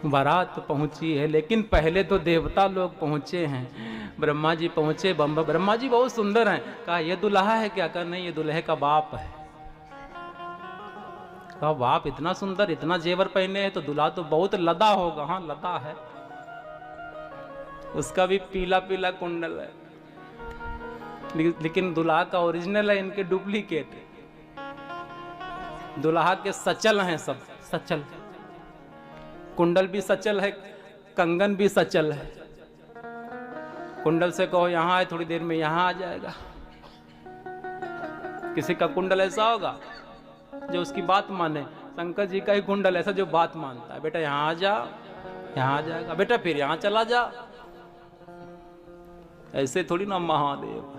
बारात पहुंची है, लेकिन पहले तो देवता लोग पहुंचे हैं। ब्रह्मा जी पहुंचे, ब्रह्मा जी बहुत सुंदर हैं। कहा ये दुल्हा है क्या? कहा नहीं, ये दुल्हे का बाप है। कहा बाप इतना सुंदर, इतना जेवर पहने है तो दुल्हा तो बहुत लदा होगा। हाँ लदा है, उसका भी पीला पीला कुंडल है, लेकिन दुल्हा का ओरिजिनल है, इनके डुप्लीकेट है। दुल्हा के सचल हैं, सब सचल, कुंडल भी सचल है, कंगन भी सचल है। कुंडल से कहो यहां आए, थोड़ी देर में यहां आ जाएगा। किसी का कुंडल ऐसा होगा जो उसकी बात माने। शंकर जी का ही कुंडल ऐसा जो बात मानता है, बेटा यहां आ जा, यहां आ जाएगा, बेटा फिर यहां चला जा। ऐसे थोड़ी ना महादेव।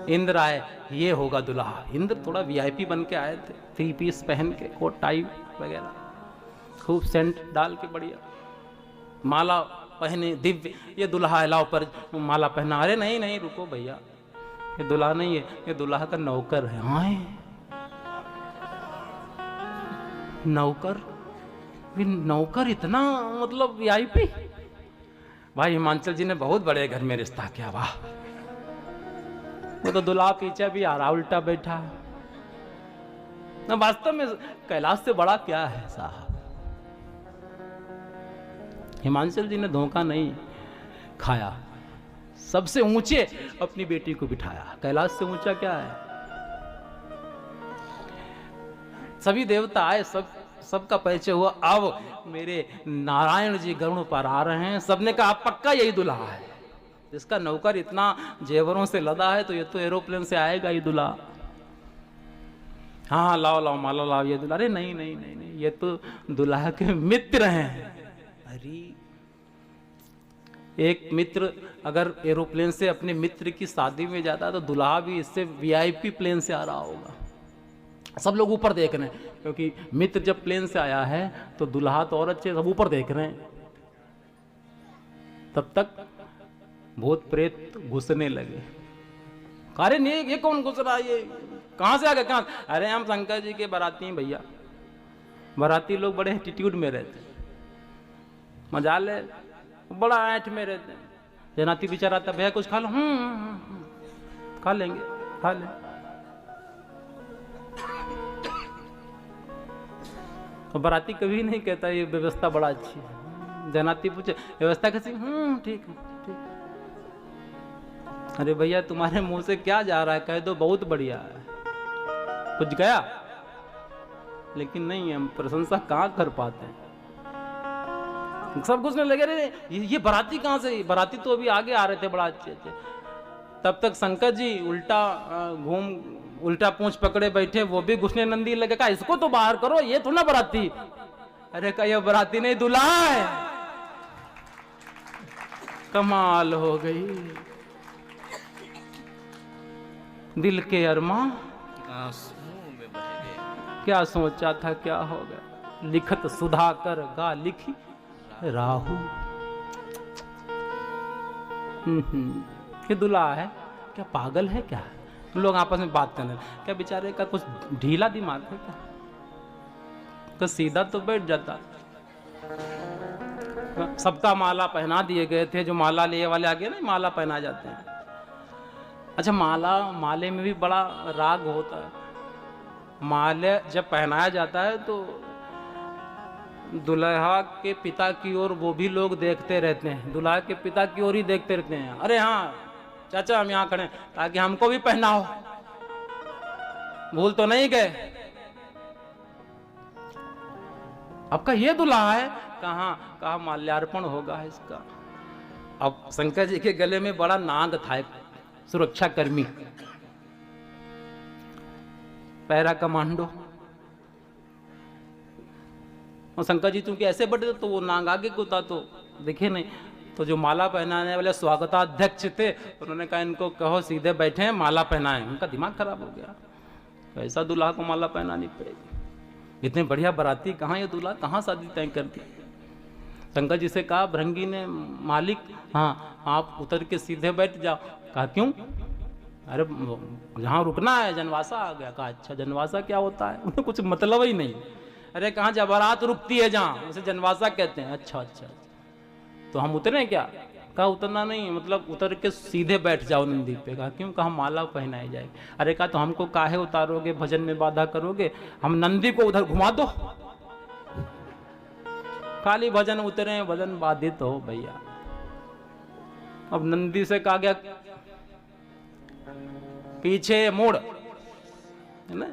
इंद्र आए, ये होगा दुल्हा। इंद्र थोड़ा वीआईपी बन के आए थे, 3 पीस पहन के, कोट टाई वगैरह, खूब सेंट डाल के बढ़िया, माला पहने दिव्य। ये दुल्हा है, लाओ पर माला पहना। अरे नहीं नहीं रुको भैया, ये दुल्हा नहीं है, ये दुल्हा का नौकर है। हाँ नौकर, नौकर इतना मतलब वीआईपी। भाई हिमांचल जी ने बहुत बड़े घर में रिश्ता किया। वाह, वो तो दुल्हा पीछे भी आ रहा, उल्टा बैठा। ना वास्तव में कैलाश से बड़ा क्या है साहब। हिमांचल जी ने धोखा नहीं खाया, सबसे ऊंचे अपनी बेटी को बिठाया। कैलाश से ऊंचा क्या है। सभी देवता आए, सबका परिचय हुआ। अब मेरे नारायण जी गरुड़ पर आ रहे हैं। सबने कहा पक्का यही दुल्हा है, इसका नौकर इतना जेवरों से लदा है तो ये तो एरोप्लेन से आएगा ही दुल्हा। हाँ लाओ लाओ माला लाओ, ये दुल्हा। अरे नहीं नहीं नहीं नहीं, ये तो दुल्हा के मित्र हैं। अरे एक मित्र अगर एरोप्लेन से अपने मित्र की शादी में जाता है तो दुल्हा भी इससे वीआईपी प्लेन से आ रहा होगा। सब लोग ऊपर देख रहे हैं, क्योंकि मित्र जब प्लेन से आया है तो दुल्हा तो और अच्छे, सब ऊपर देख रहे हैं। तब तक भूत प्रेत घुसने लगे। अरे नहीं, ये कौन घुस रहा है, ये कहां से आ गया, कहां? अरे हम शंकर जी के बाराती हैं भैया। बाराती लोग बड़े एटीट्यूड में रहते, मजा ले, बड़ा ऐठ में रहते हैं। जनाती बेचारा आता, भैया कुछ खा लो। खा लेंगे, खा ले। तो बाराती कभी नहीं कहता ये व्यवस्था बड़ा अच्छी है। जनाती पूछे व्यवस्था कैसी? ठीक है, ठीक। अरे भैया तुम्हारे मुंह से क्या जा रहा है, कह दो बहुत बढ़िया है, कुछ गया। लेकिन नहीं, हम प्रशंसा कहां कर पाते हैं। सब कुछ नहीं लगे रे, ये बाराती कहां से? बाराती तो अभी आगे आ रहे थे, बड़ा अच्छे अच्छे। तब तक शंकर जी उल्टा पूंछ पकड़े बैठे, वो भी घुसने नंदी लगे। कहा इसको तो बाहर करो, ये थोड़ा बाराती। अरे कहा ये बाराती नहीं, दुल्हा है। कमाल हो गई। दिल के अरमा क्या सोचा था, क्या हो गया। लिखत सुधाकर गा लिखी राहु। ये दुल्हा है क्या, पागल है क्या? लोग आपस में बात करने, क्या बेचारे का कुछ ढीला दिमाग है क्या? तो सीधा तो बैठ जाता। सबका माला पहना दिए गए थे, जो माला लिए वाले आगे ना माला पहना जाते हैं। अच्छा, माले में भी बड़ा राग होता है। माले जब पहनाया जाता है तो दुल्हा के पिता की ओर वो भी लोग देखते रहते हैं, दुल्हा के पिता की ओर ही देखते रहते हैं। अरे हाँ चाचा हम यहाँ खड़े ताकि हमको भी पहनाओ, भूल तो नहीं गए। आपका ये दुल्हा है, कहाँ माल्यार्पण होगा इसका। अब शंकर जी के गले में बड़ा नाग था, एक सुरक्षा कर्मी, पैरा कमांडो। और शंकर जी चूंकि ऐसे बढ़े तो वो नाग आगे को था तो दिखे नहीं। तो जो माला पहनाने वाले स्वागताध्यक्ष थे उन्होंने कहा इनको कहो सीधे बैठे हैं, माला पहनाएं। उनका दिमाग खराब हो गया, ऐसा दूल्हा को माला पहनानी पड़ेगी। इतने बढ़िया बाराती, कहाँ ये दूल्हा, कहाँ शादी तय कर दी। शंकर जी से कहा भृंगी ने, मालिक हाँ आप उतर के सीधे बैठ जाओ। कहा क्यों? अरे यहाँ रुकना है, जनवासा आ गया। कहा अच्छा जनवासा क्या होता है? उन्हें कुछ मतलब ही नहीं। अरे कहाँ जा, बारात रुकती है जहाँ, उसे जनवासा कहते हैं। अच्छा अच्छा, तो हम उतरे क्या? कहा उतरना नहीं, मतलब उतर के सीधे बैठ जाओ नंदी पे। कहा क्यों? कहा माला पहनाई जाएगी। अरे कहा तो हमको काहे उतारोगे, भजन में बाधा करोगे, हम नंदी को उधर घुमा दो। खाली भजन उतरे, भजन बाधित हो भैया। अब नंदी से कहा गया पीछे मुड़, है ना।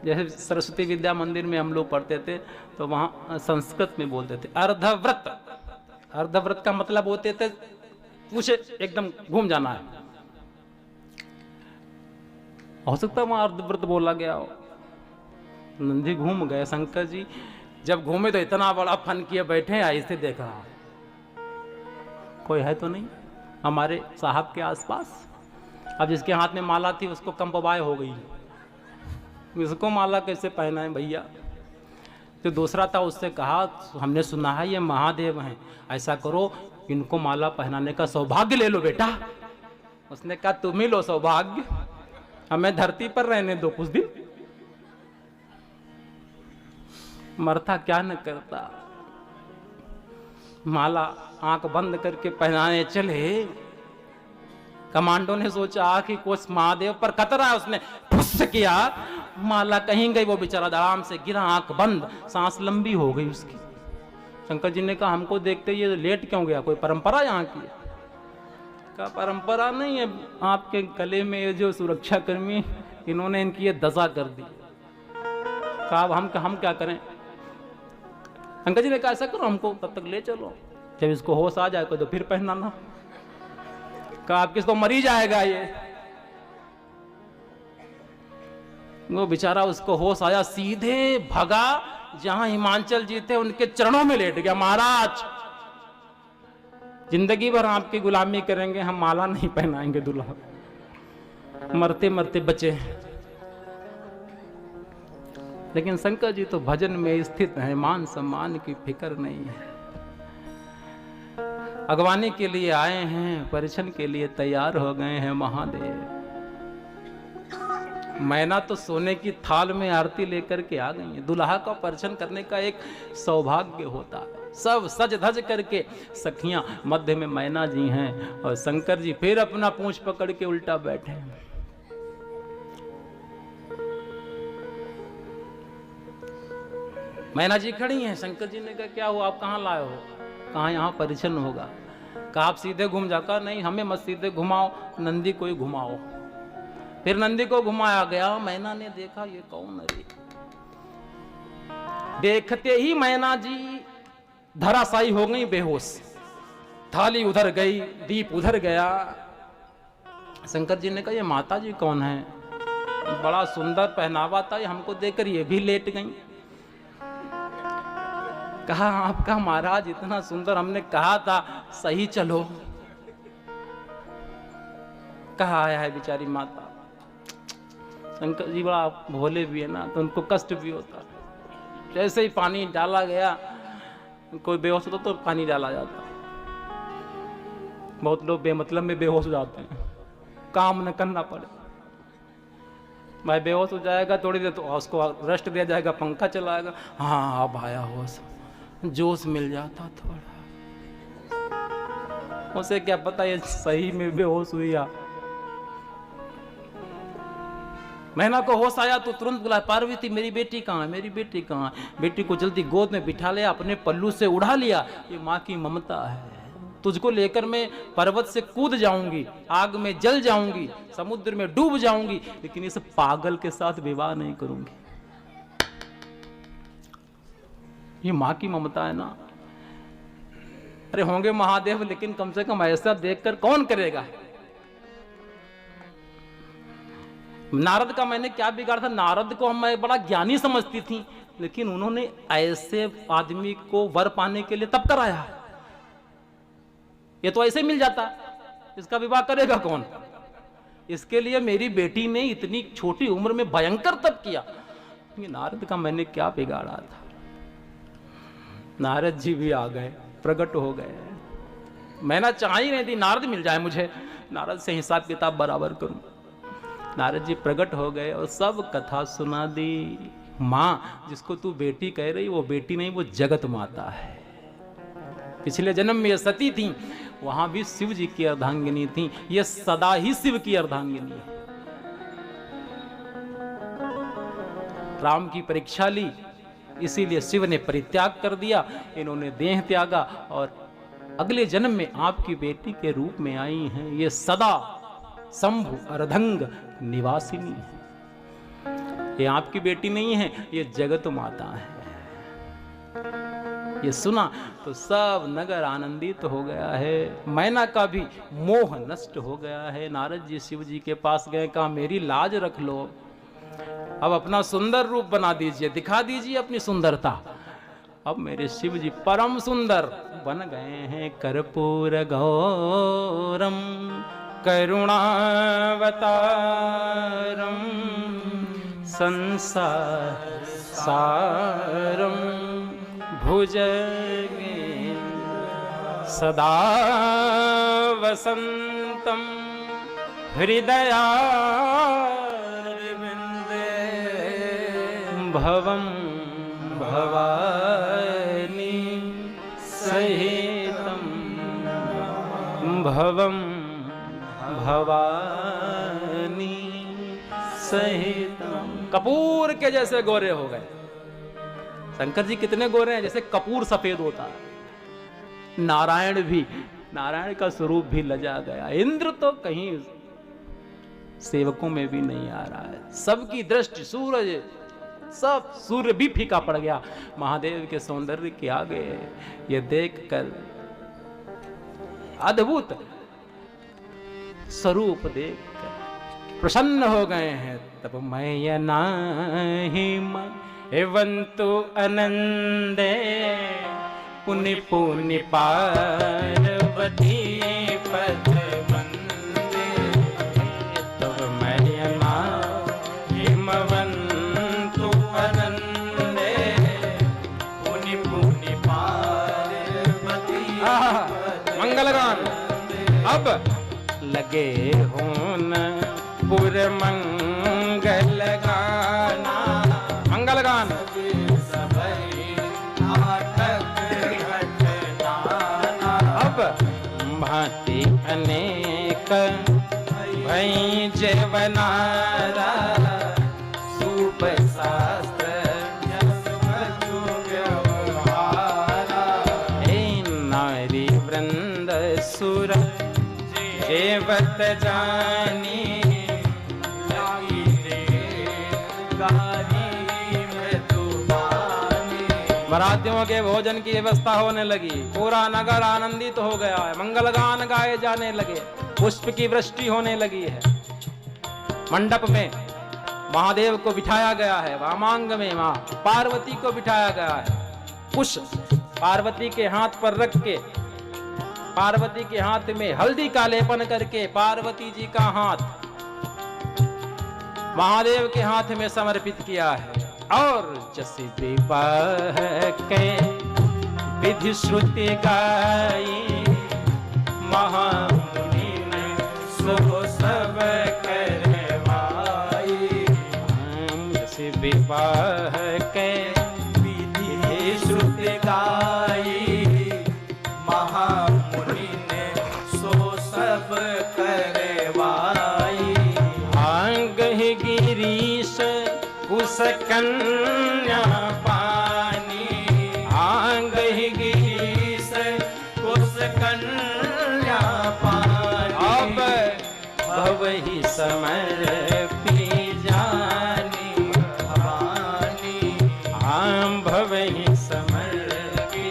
जैसे सरस्वती विद्या मंदिर में हम लोग पढ़ते थे तो वहां संस्कृत में बोलते थे अर्धव्रत। अर्धव्रत का मतलब होते थे उसे एकदम घूम जाना है। हो सकता है वहां अर्धव्रत बोला गया हो। नंदी घूम गए। शंकर जी जब घूमे तो इतना बड़ा फन किए बैठे, ऐसे देखा कोई है तो नहीं हमारे साहब के आसपास। अब जिसके हाथ में माला थी उसको कंपवाय हो गई, इसको माला कैसे पहनाएं भैया। तो दूसरा था, उससे कहा हमने सुना है ये महादेव हैं, ऐसा करो इनको माला पहनाने का सौभाग्य ले लो बेटा। उसने कहा तुम ही लो सौभाग्य, हमें धरती पर रहने दो कुछ दिन। मरता क्या न करता। माला आंख बंद करके पहनाने चले। कमांडो ने सोचा कि कुछ महादेव पर खतरा है, उसने फुस किया, माला कहीं गई, वो बेचारा आराम से गिरा, आंख बंद, सांस लंबी हो गई उसकी। शंकर जी ने कहा हमको देखते ये लेट क्यों गया, कोई परंपरा यहाँ की? का परंपरा नहीं है, आपके गले में ये जो सुरक्षा कर्मी इन्होंने इनकी ये दशा कर दी। कहा हम क्या करें? शंकर जी ने कहा ऐसा करो हमको तब तक ले चलो, जब इसको होश आ जाए तो फिर पहनाना। कहा आप किसको मरी जाएगा ये। वो बेचारा उसको होश आया, सीधे भगा जहां हिमांचल जी थे उनके चरणों में लेट गया। महाराज जिंदगी भर आपकी गुलामी करेंगे, हम माला नहीं पहनाएंगे दूल्हा। मरते मरते बचे। लेकिन शंकर जी तो भजन में स्थित है, मान सम्मान की फिक्र नहीं है। अगवानी के लिए आए हैं, परिछन के लिए तैयार हो गए हैं महादेव। मैना तो सोने की थाल में आरती लेकर के आ गई है। दुल्हा का परिछन करने का एक सौभाग्य होता है। सब सज धज करके, सखियां मध्य में मैना जी हैं और शंकर जी फिर अपना पूंछ पकड़ के उल्टा बैठे हैं। मैना जी खड़ी हैं। शंकर जी ने कहा क्या हुआ, आप कहाँ लाए हो? कहाँ यहाँ परिछन होगा। कहा आप सीधे घूम जाओ। कहा नहीं हमें मत सीधे घुमाओ, नंदी को ही घुमाओ। फिर नंदी को घुमाया गया। मैना ने देखा ये कौन है। देखते ही मैना जी धराशायी हो गई, बेहोश। थाली उधर गई, दीप उधर गया। शंकर जी ने कहा ये माता जी कौन है? बड़ा सुंदर पहनावा था, ये हमको देखकर ये भी लेट गई। कहा आपका महाराज इतना सुंदर, हमने कहा था सही चलो। कहा आया है बेचारी माता। शंकर जी बड़ा भोले भी है ना, तो उनको कष्ट भी होता। जैसे ही पानी डाला गया, कोई बेहोश होता तो पानी डाला जाता। बहुत लोग बेमतलब में बेहोश हो जाते हैं, काम न करना पड़े। भाई बेहोश हो जाएगा थोड़ी देर तो उसको रेस्ट दिया जाएगा, पंखा चलाएगा, हाँ अब आया होश, जोश मिल जाता थोड़ा। उसे क्या पता ये सही में बेहोश हुई। मैना को होश आया तो तुरंत बुला, पार्वती मेरी बेटी कहाँ है, मेरी बेटी कहाँ है? बेटी को जल्दी गोद में बिठा लिया, अपने पल्लू से उड़ा लिया। ये माँ की ममता है। तुझको लेकर मैं पर्वत से कूद जाऊंगी, आग में जल जाऊंगी, समुद्र में डूब जाऊंगी, लेकिन इस पागल के साथ विवाह नहीं करूंगी। ये माँ की ममता है ना। अरे होंगे महादेव, लेकिन कम से कम ऐसा देखकर कौन करेगा। नारद का मैंने क्या बिगाड़ा था? नारद को मैं बड़ा ज्ञानी समझती थी, लेकिन उन्होंने ऐसे आदमी को वर पाने के लिए तप कराया। ये तो ऐसे मिल जाता, इसका विवाह करेगा कौन? इसके लिए मेरी बेटी ने इतनी छोटी उम्र में भयंकर तप किया। ये नारद का मैंने क्या बिगाड़ा था। नारद जी भी आ गए, प्रकट हो गए। मैंने चाह ही नहीं थी नारद मिल जाए मुझे, नारद से हिसाब किताब बराबर करूं। नारद जी प्रकट हो गए और सब कथा सुना दी। माँ जिसको तू बेटी कह रही वो बेटी नहीं, वो जगत माता है। पिछले जन्म में ये सती थी, वहां भी शिव जी की अर्धांगिनी थी, ये सदा ही शिव की अर्धांगिनी है। राम की परीक्षा ली, इसीलिए शिव ने परित्याग कर दिया, इन्होंने देह त्यागा और अगले जन्म में आपकी बेटी के रूप में आई हैं। ये सदा शंभु अर्धंग निवासिनी है। ये आपकी बेटी नहीं है, ये जगत माता है। ये सुना तो सब नगर आनंदित हो गया है। मैना का भी मोह नष्ट हो गया है। नारद जी शिव जी के पास गए, कहा मेरी लाज रख लो, अब अपना सुंदर रूप बना दीजिए, दिखा दीजिए अपनी सुंदरता। अब मेरे शिव जी परम सुंदर बन गए हैं। कर्पूर गौरम करुणावतारम संसार सारम भुजगे सदा वसंतम हृदयारविंदे भवम भवानी सहितम भवम भवानी सहितम। कपूर के जैसे गोरे हो गए। शंकर जी कितने गोरे हैं, जैसे कपूर सफेद होता है। नारायण भी, नारायण का स्वरूप भी लजा गया। इंद्र तो कहीं सेवकों में भी नहीं आ रहा है। सबकी दृष्टि सूरज, सब सूर्य भी फीका पड़ गया महादेव के सौंदर्य के आगे। ये देखकर अद्भुत स्वरूप देखकर प्रसन्न हो गए हैं। तब मैं नाही एवंतु आनंदे पुनि पुनि पार्वती पद वंदे। तब मैं नाही एवंतु आनंदे पुनि पुनि पार्वती। मंगलगान अब लगे होन पुर मंगल गाना। मंगल गान अब भांति अनेक भई जवनारा सूप शास्त्र नारी वृंद सुर जेवत जानी बरातियों के भोजन की व्यवस्था होने लगी। पूरा नगर आनंदित हो गया है। मंगल गान गाए जाने लगे। पुष्प की वृष्टि होने लगी है। मंडप में महादेव को बिठाया गया है। वामांग में मां पार्वती को बिठाया गया है। पुष्प पार्वती के हाथ पर रख के, पार्वती के हाथ में हल्दी का लेपन करके पार्वती जी का हाथ महादेव के हाथ में समर्पित किया है। और जैसे विवाह के विधि श्रुति गाई महामुनि ने सो सब करवाई। जैसे विवाह के विधि श्रुति गाई महामुनि ने सो सब करवाई। आंग गिरीश उस कन्या पानी आंग ही गिरीश उस कन्या पानी। अब भवहि समर पी जानी भवानी। आम भवहि समर पी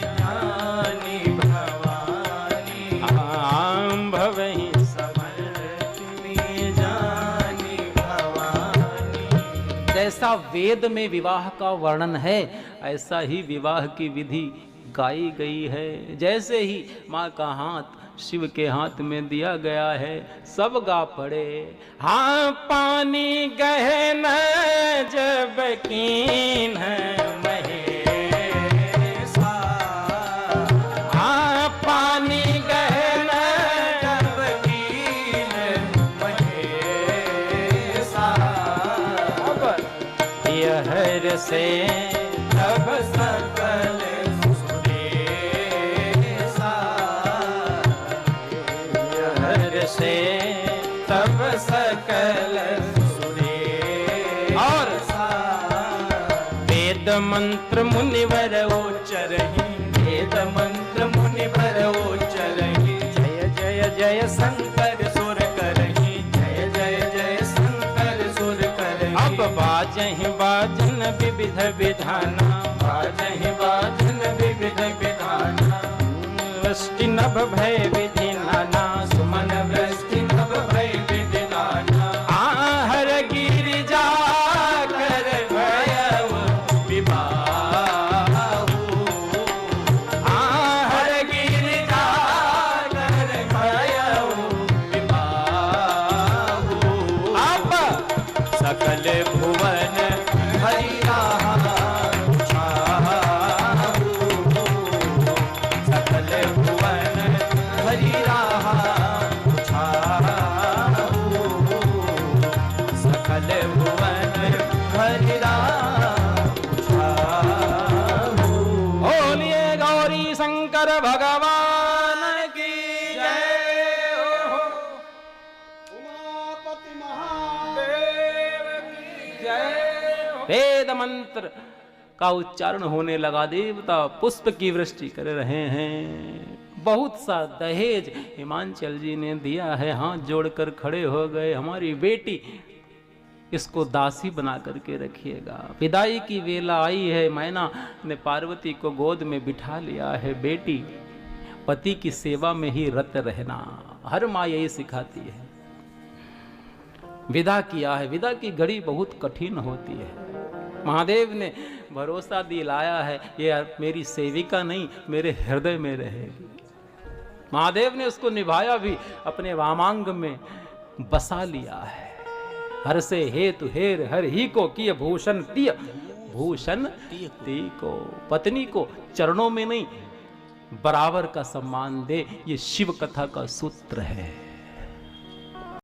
जानी भवानी। आम भवहि जैसा वेद में विवाह का वर्णन है, ऐसा ही विवाह की विधि गाई गई है। जैसे ही माँ का हाथ शिव के हाथ में दिया गया है, सब गा पड़े। हाँ पानी गहन जब कीन महेशा। हाँ पानी गहन जब कीन महेशा। यह से तब सकल सुरेसा, हर से तब सकल सुरेसा। और वेद मंत्र मुनिवर उच्चरहि, वेद मंत्र मुनिवर उच्चरहि, जय जय जय शंकर सुर करहि, जय जय जय शंकर सुर करहि। अब बाजहि बाजन विविध विधाना, बाजहि बाजन विविध विधाना, वृष्टि नभ भय विधि नाना, सुमन वृष्टि नभ भय विधि नाना। आहर गिरिजा कर भयउ विबाहु, आहर गिरिजा कर भयउ विबाहु। अब सकल भुवन हरि राहा छाहु, सकल भुवन हरि राहा छाहु, सकल भुवन हरि राहा छाहु। बोलिए गौरी शंकर भगवान की जय हो। उमापति महादेव की जय हो। वेद मंत्र का उच्चारण होने लगा, देवता पुष्प की वृष्टि कर रहे हैं। बहुत सा दहेज हिमांचल जी ने दिया है, हाथ जोड़कर खड़े हो गए, हमारी बेटी इसको दासी बना करके रखिएगा। विदाई की वेला आई है, मैना ने पार्वती को गोद में बिठा लिया है। बेटी पति की सेवा में ही रत रहना, हर माँ यही सिखाती है। विदा किया है, विदा की घड़ी बहुत कठिन होती है। महादेव ने भरोसा दिलाया है, ये मेरी सेविका नहीं मेरे हृदय में रहेगी। महादेव ने उसको निभाया भी, अपने वामांग में बसा लिया है। हर से हेतु हेर हर ही को किय भूषण तिय, भूषण ती को। पत्नी को चरणों में नहीं बराबर का सम्मान दे, ये शिव कथा का सूत्र है।